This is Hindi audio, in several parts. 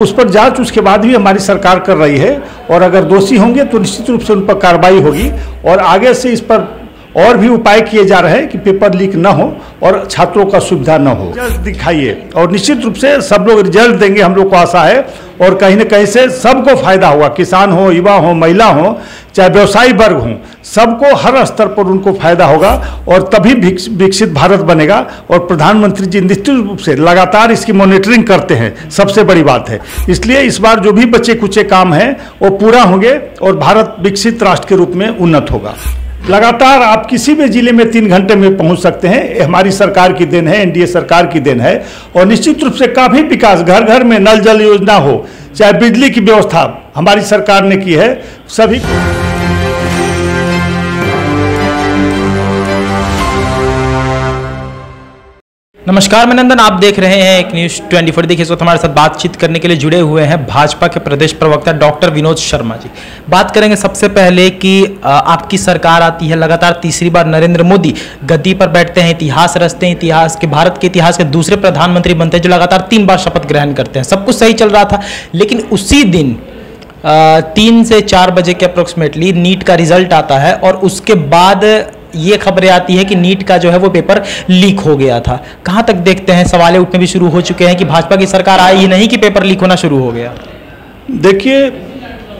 उस पर जांच उसके बाद भी हमारी सरकार कर रही है और अगर दोषी होंगे तो निश्चित रूप से उन पर कार्रवाई होगी और आगे से इस पर और भी उपाय किए जा रहे हैं कि पेपर लीक न हो और छात्रों का सुविधा न हो। रिजल्ट दिखाइए और निश्चित रूप से सब लोग रिजल्ट देंगे, हम लोग को आशा है और कहीं न कहीं से सबको फायदा होगा। किसान हो, युवा हो, महिला हो, चाहे व्यवसायी वर्ग हो, सबको हर स्तर पर उनको फायदा होगा और तभी विकसित भारत बनेगा। और प्रधानमंत्री जी निश्चित रूप से लगातार इसकी मॉनिटरिंग करते हैं, सबसे बड़ी बात है। इसलिए इस बार जो भी बचे कुचे काम हैं वो पूरा होंगे और भारत विकसित राष्ट्र के रूप में उन्नत होगा। लगातार आप किसी भी जिले में 3 घंटे में पहुंच सकते हैं। हमारी सरकार की देन है, एनडीए सरकार की देन है और निश्चित रूप से काफी विकास, घर घर में नल जल योजना हो, चाहे बिजली की व्यवस्था हमारी सरकार ने की है सभी। नमस्कार, मैं नंदन, आप देख रहे हैं एक न्यूज़ 24। देखिए, इस वक्त हमारे साथ बातचीत करने के लिए जुड़े हुए हैं भाजपा के प्रदेश प्रवक्ता डॉक्टर विनोद शर्मा जी। बात करेंगे सबसे पहले कि आपकी सरकार आती है, लगातार तीसरी बार नरेंद्र मोदी गद्दी पर बैठते हैं, इतिहास रचते हैं, इतिहास के भारत के इतिहास के दूसरे प्रधानमंत्री बनते हैं जो लगातार 3 बार शपथ ग्रहण करते हैं। सब कुछ सही चल रहा था, लेकिन उसी दिन 3 से 4 बजे के अप्रोक्सीमेटली नीट का रिजल्ट आता है और उसके बाद ये खबरें आती है कि नीट का जो है वो पेपर लीक हो गया था। कहां तक देखते हैं, सवाल उठने भी शुरू हो चुके हैं कि भाजपा की सरकार आई ही नहीं कि पेपर लीक होना शुरू हो गया। देखिए,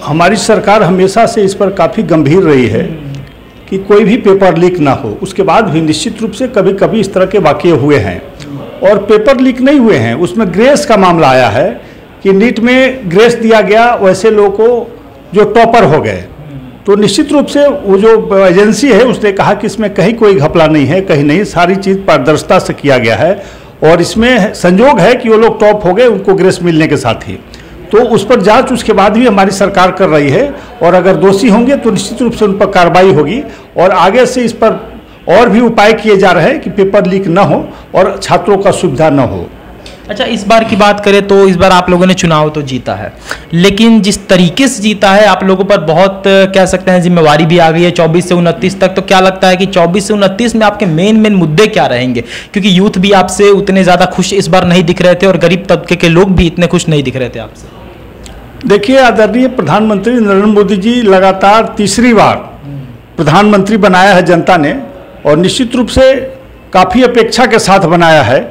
हमारी सरकार हमेशा से इस पर काफ़ी गंभीर रही है कि कोई भी पेपर लीक ना हो। उसके बाद भी निश्चित रूप से कभी कभी इस तरह के वाक़ये हुए हैं और पेपर लीक नहीं हुए हैं। उसमें ग्रेस का मामला आया है कि नीट में ग्रेस दिया गया वैसे लोगों को जो टॉपर हो गए, तो निश्चित रूप से वो जो एजेंसी है उसने कहा कि इसमें कहीं कोई घपला नहीं है, कहीं नहीं, सारी चीज़ पारदर्शिता से किया गया है और इसमें संजोग है कि वो लोग टॉप हो गए उनको ग्रेस मिलने के साथ ही। तो उस पर जांच उसके बाद भी हमारी सरकार कर रही है और अगर दोषी होंगे तो निश्चित रूप से उन पर कार्रवाई होगी और आगे से इस पर और भी उपाय किए जा रहे हैं कि पेपर लीक न हो और छात्रों का सुविधा न हो। अच्छा, इस बार की बात करें तो इस बार आप लोगों ने चुनाव तो जीता है, लेकिन जिस तरीके से जीता है आप लोगों पर बहुत कह सकते हैं जिम्मेवारी भी आ गई है 24 से 29 तक। तो क्या लगता है कि 24 से 29 में आपके मेन मुद्दे क्या रहेंगे? क्योंकि यूथ भी आपसे उतने ज़्यादा खुश इस बार नहीं दिख रहे थे और गरीब तबके के लोग भी इतने खुश नहीं दिख रहे थे आपसे। देखिए, आदरणीय प्रधानमंत्री नरेंद्र मोदी जी लगातार तीसरी बार प्रधानमंत्री बनाया है जनता ने और निश्चित रूप से काफ़ी अपेक्षा के साथ बनाया है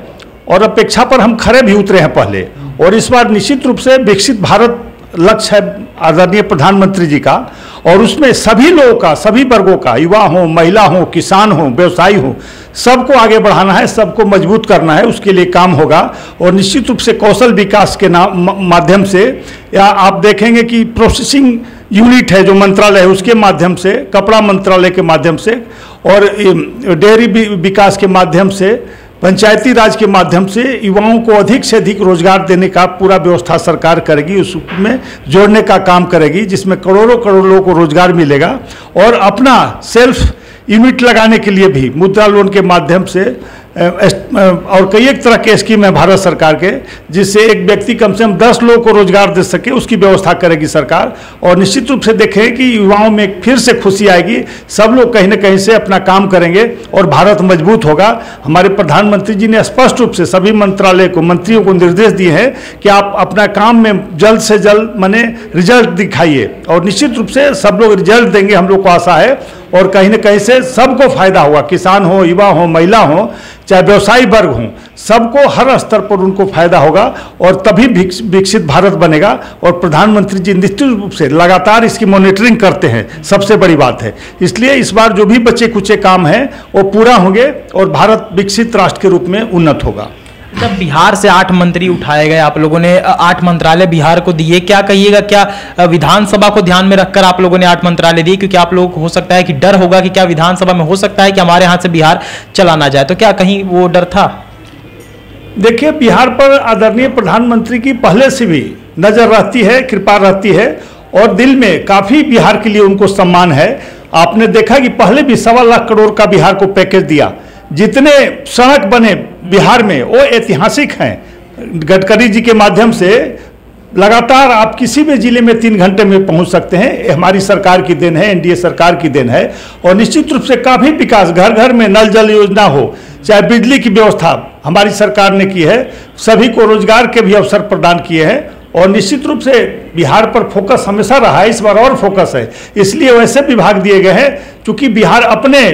और अपेक्षा पर हम खरे भी उतरे हैं पहले। और इस बार निश्चित रूप से विकसित भारत लक्ष्य है आदरणीय प्रधानमंत्री जी का और उसमें सभी लोगों का, सभी वर्गों का, युवा हो, महिला हो, किसान हो, व्यवसायी हो, सबको आगे बढ़ाना है, सबको मजबूत करना है। उसके लिए काम होगा और निश्चित रूप से कौशल विकास के माध्यम से, या आप देखेंगे कि प्रोसेसिंग यूनिट है जो मंत्रालय है उसके माध्यम से, कपड़ा मंत्रालय के माध्यम से और डेयरी विकास के माध्यम से, पंचायती राज के माध्यम से युवाओं को अधिक से अधिक रोजगार देने का पूरा व्यवस्था सरकार करेगी, उसमें जोड़ने का काम करेगी जिसमें करोड़ों लोगों को रोजगार मिलेगा और अपना सेल्फ यूनिट लगाने के लिए भी मुद्रा लोन के माध्यम से और कई एक तरह के स्कीम है भारत सरकार के, जिससे एक व्यक्ति कम से कम 10 लोगों को रोजगार दे सके, उसकी व्यवस्था करेगी सरकार। और निश्चित रूप से देखें कि युवाओं में फिर से खुशी आएगी, सब लोग कहीं ना कहीं से अपना काम करेंगे और भारत मजबूत होगा। हमारे प्रधानमंत्री जी ने स्पष्ट रूप से सभी मंत्रालय को, मंत्रियों को निर्देश दिए हैं कि आप अपना काम में जल्द से जल्द माने रिजल्ट दिखाइए और निश्चित रूप से सब लोग रिजल्ट देंगे, हम लोग को आशा है और कहीं ना कहीं से सबको फायदा होगा। किसान हो, युवा हो, महिला हो, चाहे व्यवसायी वर्ग हो, सबको हर स्तर पर उनको फायदा होगा और तभी विकसित भारत बनेगा। और प्रधानमंत्री जी निश्चित रूप से लगातार इसकी मॉनिटरिंग करते हैं, सबसे बड़ी बात है। इसलिए इस बार जो भी बचे कुचे काम हैं वो पूरा होंगे और भारत विकसित राष्ट्र के रूप में उन्नत होगा। जब बिहार से 8 मंत्री उठाए गए, आप लोगों ने 8 मंत्रालय बिहार को दिए, क्या कहिएगा, क्या विधानसभा को ध्यान में रखकर आप लोगों ने 8 मंत्रालय दिए? क्योंकि आप लोगों को हो सकता है कि डर होगा कि क्या विधानसभा में हो सकता है कि हमारे हाथ से बिहार चला ना जाए, तो क्या कहीं वो डर था? देखिए, बिहार पर आदरणीय प्रधानमंत्री की पहले से भी नजर रहती है, कृपा रहती है और दिल में काफी बिहार के लिए उनको सम्मान है। आपने देखा कि पहले भी 1.25 लाख करोड़ का बिहार को पैकेज दिया। जितने सड़क बने बिहार में वो ऐतिहासिक हैं। गडकरी जी के माध्यम से लगातार आप किसी भी जिले में 3 घंटे में पहुंच सकते हैं। हमारी सरकार की देन है, एनडीए सरकार की देन है और निश्चित रूप से काफ़ी विकास, घर घर में नल जल योजना हो, चाहे बिजली की व्यवस्था हमारी सरकार ने की है, सभी को रोजगार के भी अवसर प्रदान किए हैं और निश्चित रूप से बिहार पर फोकस हमेशा रहा है, इस बार और फोकस है। इसलिए वैसे विभाग दिए गए हैं क्योंकि बिहार अपने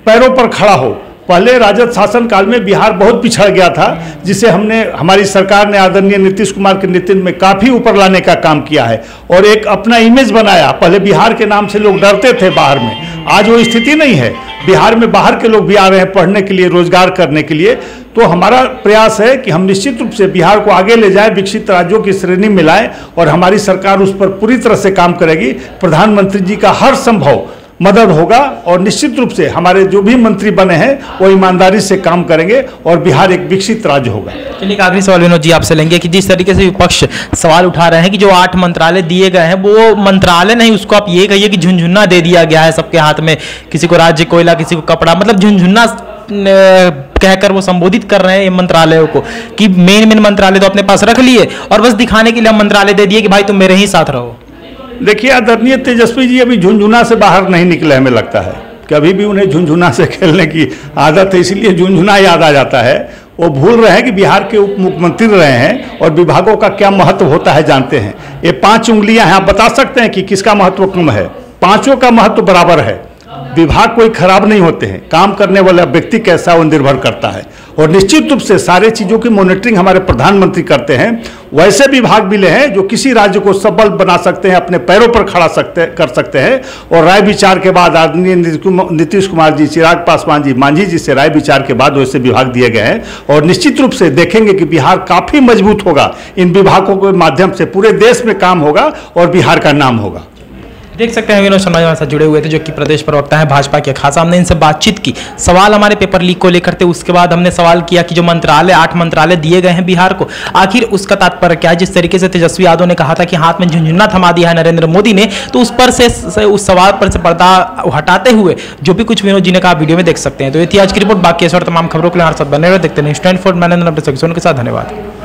पैरों पर खड़ा हो। पहले राजद शासन काल में बिहार बहुत पिछड़ गया था, जिसे हमारी सरकार ने आदरणीय नीतीश कुमार के नेतृत्व में काफ़ी ऊपर लाने का काम किया है और एक अपना इमेज बनाया। पहले बिहार के नाम से लोग डरते थे बाहर में, आज वो स्थिति नहीं है। बिहार में बाहर के लोग भी आ रहे हैं पढ़ने के लिए, रोजगार करने के लिए। तो हमारा प्रयास है कि हम निश्चित रूप से बिहार को आगे ले जाएं, विकसित राज्यों की श्रेणी में लाएं और हमारी सरकार उस पर पूरी तरह से काम करेगी। प्रधानमंत्री जी का हर संभव मदद होगा और निश्चित रूप से हमारे जो भी मंत्री बने हैं वो ईमानदारी से काम करेंगे और बिहार एक विकसित राज्य होगा। चलिए, आखिरी सवाल विनोद जी आपसे लेंगे कि जिस तरीके से विपक्ष सवाल उठा रहे हैं कि जो 8 मंत्रालय दिए गए हैं वो मंत्रालय नहीं, उसको आप ये कहिए कि झुनझुना दे दिया गया है सबके हाथ में, किसी को राज्य कोयला, किसी को कपड़ा, मतलब झुनझुना कहकर वो संबोधित कर रहे हैं मंत्रालयों को कि मेन मंत्रालय तो अपने पास रख लिए और बस दिखाने के लिए हम मंत्रालय दे दिए कि भाई तुम मेरे ही साथ रहो। देखिए, आदरणीय तेजस्वी जी अभी झुनझुना से बाहर नहीं निकले, हमें लगता है कि अभी भी उन्हें झुनझुना से खेलने की आदत है, इसलिए झुनझुना याद आ जाता है। वो भूल रहे हैं कि बिहार के उप मुख्यमंत्री रहे हैं और विभागों का क्या महत्व होता है जानते हैं। ये 5 उंगलियां हैं, आप बता सकते हैं कि किसका महत्व कम है? 5 का महत्व बराबर है। विभाग कोई खराब नहीं होते हैं, काम करने वाला व्यक्ति कैसा वो निर्भर करता है और निश्चित रूप से सारे चीज़ों की मॉनिटरिंग हमारे प्रधानमंत्री करते हैं। वैसे विभाग मिले हैं जो किसी राज्य को सबल बना सकते हैं, अपने पैरों पर खड़ा कर सकते हैं और राय विचार के बाद आदरणीय नीतीश कुमार जी, चिराग पासवान जी, मांझी जी से राय विचार के बाद वैसे विभाग दिए गए हैं और निश्चित रूप से देखेंगे कि बिहार काफ़ी मजबूत होगा। इन विभागों के माध्यम से पूरे देश में काम होगा और बिहार का नाम होगा। देख सकते हैं विनोद शर्मा हमारे साथ जुड़े हुए थे, जो कि प्रदेश प्रवक्ता है भाजपा के। खास हमने इनसे बातचीत की, सवाल हमारे पेपर लीक को लेकर थे, उसके बाद हमने सवाल किया कि जो मंत्रालय 8 मंत्रालय दिए गए हैं बिहार को, आखिर उसका तात्पर्य क्या है। जिस तरीके से तेजस्वी यादव ने कहा था कि हाथ में झुनझुना थमा दिया है नरेंद्र मोदी ने, तो उस पर से उस सवाल पर से पर्दा हटाते हुए जो भी कुछ विनोद जी ने कहा वीडियो में देख सकते हैं। तो ये थी आज की रिपोर्ट। बाकी ऐसे और तमाम खबरों के लिए हमारे साथ बने रहे, देखते हैं न्यूज़ 24। मैं नंदन अपने के साथ, धन्यवाद।